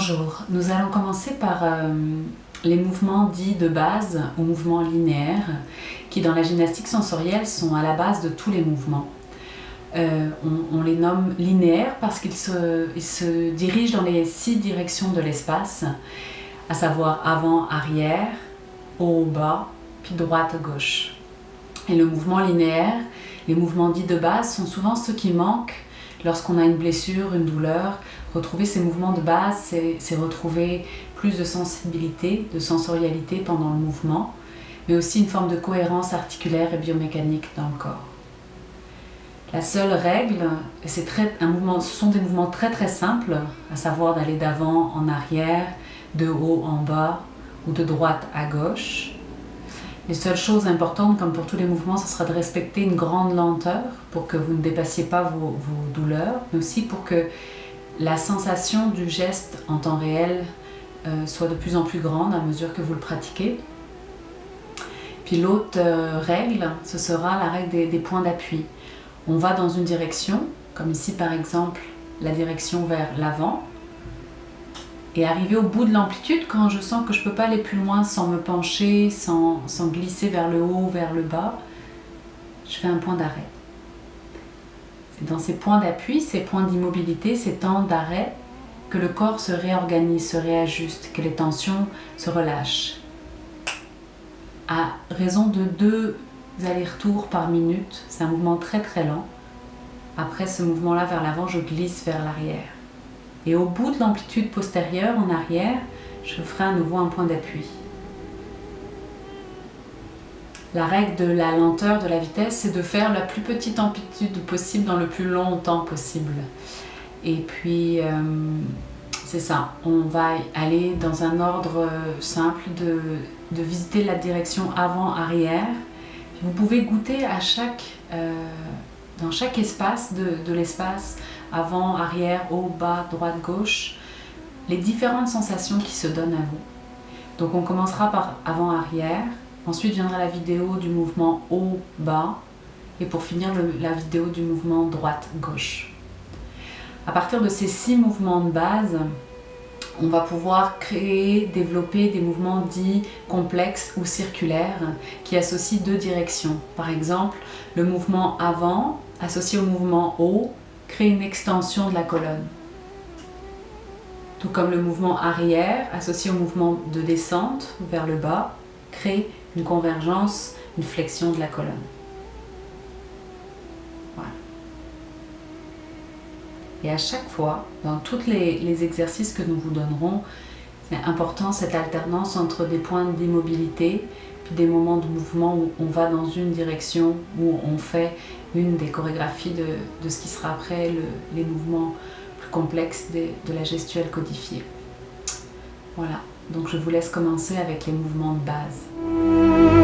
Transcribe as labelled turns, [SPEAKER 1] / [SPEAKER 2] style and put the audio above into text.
[SPEAKER 1] Bonjour, nous allons commencer par les mouvements dits de base ou mouvements linéaires qui dans la gymnastique sensorielle sont à la base de tous les mouvements. On les nomme linéaires parce qu'ils se dirigent dans les 6 directions de l'espace, à savoir avant, arrière, haut, bas, puis droite, gauche. Et le mouvement linéaire, les mouvements dits de base sont souvent ceux qui manquent lorsqu'on a une blessure, une douleur. Retrouver ces mouvements de base, c'est retrouver plus de sensibilité, de sensorialité pendant le mouvement, mais aussi une forme de cohérence articulaire et biomécanique dans le corps. La seule règle, ce sont des mouvements très très simples, à savoir d'aller d'avant en arrière, de haut en bas ou de droite à gauche. Les seules choses importantes, comme pour tous les mouvements, ce sera de respecter une grande lenteur pour que vous ne dépassiez pas vos douleurs, mais aussi pour que la sensation du geste en temps réel soit de plus en plus grande à mesure que vous le pratiquez. Puis l'autre règle, ce sera la règle des points d'appui. On va dans une direction, comme ici par exemple la direction vers l'avant, et arriver au bout de l'amplitude quand je sens que je ne peux pas aller plus loin sans me pencher, sans glisser vers le haut ou vers le bas, je fais un point d'arrêt. C'est dans ces points d'appui, ces points d'immobilité, ces temps d'arrêt, que le corps se réorganise, se réajuste, que les tensions se relâchent. À raison de 2 allers-retours par minute, c'est un mouvement très très lent. Après ce mouvement-là vers l'avant, je glisse vers l'arrière. Et au bout de l'amplitude postérieure, en arrière, je ferai à nouveau un point d'appui. La règle de la lenteur, de la vitesse, c'est de faire la plus petite amplitude possible dans le plus longtemps possible. Et puis, c'est ça, on va aller dans un ordre simple de visiter la direction avant-arrière. Vous pouvez goûter à dans chaque espace de l'espace, avant, arrière, haut, bas, droite, gauche, les différentes sensations qui se donnent à vous. Donc on commencera par avant, arrière, ensuite viendra la vidéo du mouvement haut, bas, et pour finir la vidéo du mouvement droite, gauche. À partir de ces 6 mouvements de base, on va pouvoir développer des mouvements dits complexes ou circulaires qui associent 2 directions. Par exemple, le mouvement avant, associé au mouvement haut, crée une extension de la colonne. Tout comme le mouvement arrière, associé au mouvement de descente vers le bas, crée une convergence, une flexion de la colonne. Voilà. Et à chaque fois, dans tous les exercices que nous vous donnerons, c'est important cette alternance entre des points d'immobilité puis des moments de mouvement où on va dans une direction, où on fait une des chorégraphies de ce qui sera après les mouvements plus complexes de la gestuelle codifiée. Voilà, donc je vous laisse commencer avec les mouvements de base.